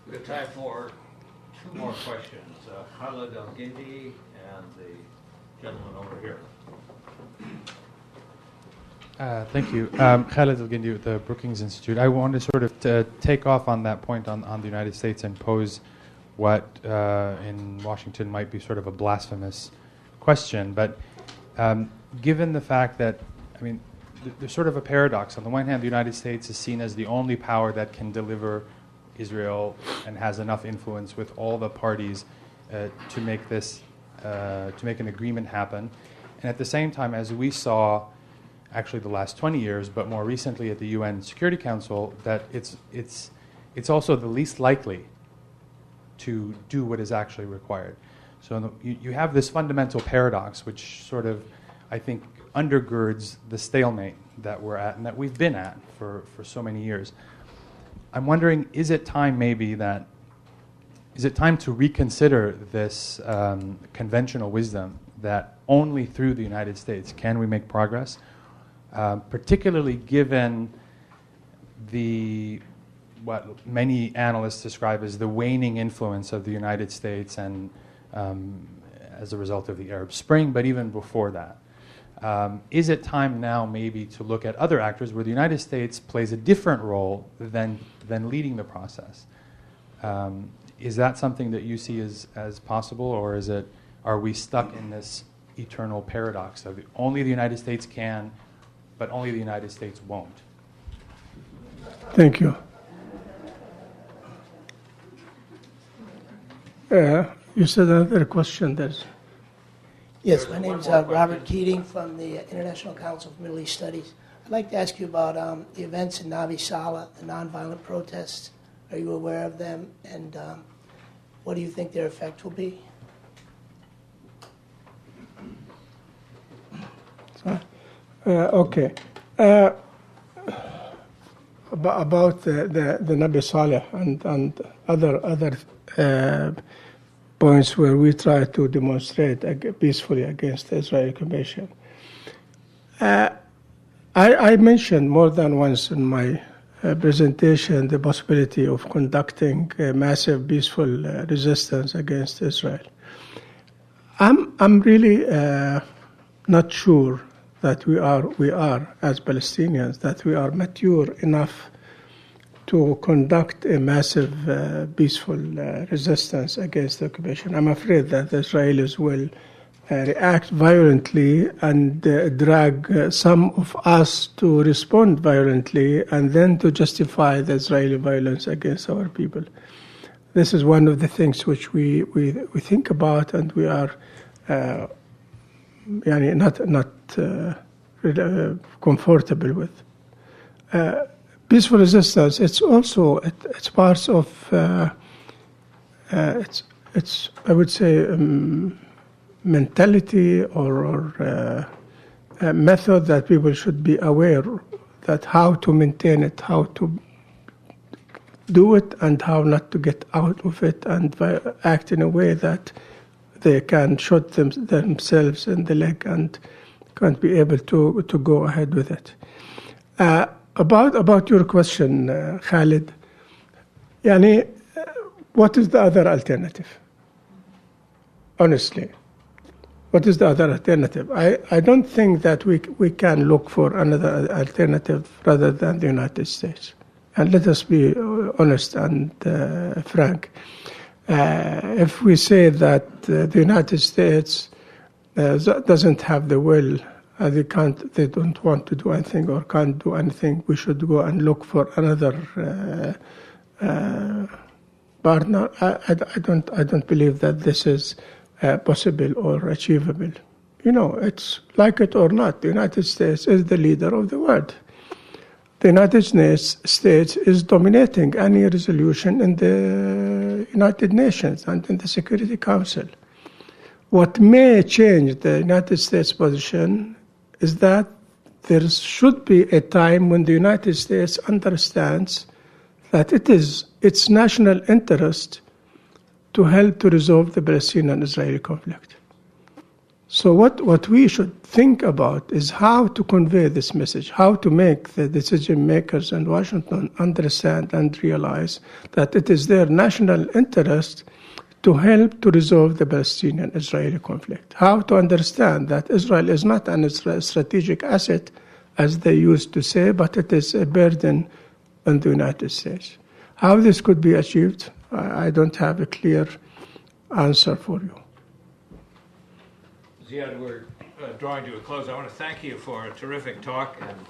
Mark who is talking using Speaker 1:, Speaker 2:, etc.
Speaker 1: We have time for two more questions. Khalid Al-Gindi and the gentleman over here.
Speaker 2: Thank you. Khalid Al-Gindi with the Brookings Institute. I want to sort of take off on that point on the United States and pose what in Washington might be sort of a blasphemous question. But given the fact that, I mean, there's sort of a paradox. On the one hand, the United States is seen as the only power that can deliver Israel and has enough influence with all the parties to make this, to make an agreement happen. And at the same time, as we saw actually the last 20 years, but more recently at the UN Security Council, that it's also the least likely to do what is actually required. So you have this fundamental paradox, which sort of, I think, undergirds the stalemate that we're at and that we've been at for so many years. I'm wondering, is it time to reconsider this conventional wisdom that only through the United States can we make progress, particularly given what many analysts describe as the waning influence of the United States and as a result of the Arab Spring, but even before that. Is it time now maybe to look at other actors where the United States plays a different role than leading the process? Is that something that you see as possible, or are we stuck in this eternal paradox of only the United States can, but only the United States won't?
Speaker 3: Thank you. You said another question there.
Speaker 4: Yes, my name is Robert Keating from the International Council for Middle East Studies. I'd like to ask you about the events in Nabi Saleh, the nonviolent protests. Are you aware of them, and what do you think their effect will be?
Speaker 3: Okay. About the Nabi Saleh and other points where we try to demonstrate peacefully against the Israeli occupation. I mentioned more than once in my presentation the possibility of conducting a massive peaceful resistance against Israel. I'm really not sure that we are as Palestinians, that we are mature enough to conduct a massive peaceful resistance against the occupation. I'm afraid that the Israelis will react violently and drag some of us to respond violently and then to justify the Israeli violence against our people. This is one of the things which we think about, and we are not comfortable with. Peaceful resistance. It's also it's parts of it's I would say mentality or a method that people should be aware that how to maintain it, how to do it, and how not to get out of it and act in a way that they can shoot themselves in the leg and can't be able to go ahead with it. About your question, Khalid, what is the other alternative? Honestly, what is the other alternative? I don't think that we can look for another alternative rather than the United States. And let us be honest and frank. If we say that the United States doesn't have the will, they don't want to do anything or can't do anything, we should go and look for another partner. I don't believe that this is possible or achievable. It's like it or not. The United States is the leader of the world. The United States is dominating any resolution in the United Nations and in the Security Council. What may change the United States position is that there should be a time when the United States understands that it is its national interest to help to resolve the Palestinian-Israeli conflict. So what we should think about is how to convey this message, how to make the decision makers in Washington understand and realize that it is their national interest to help to resolve the Palestinian-Israeli conflict. How to understand that Israel is not a strategic asset, as they used to say, but it is a burden on the United States. How this could be achieved, I don't have a clear answer for you.
Speaker 1: Ziad, we're drawing to a close. I want to thank you for a terrific talk and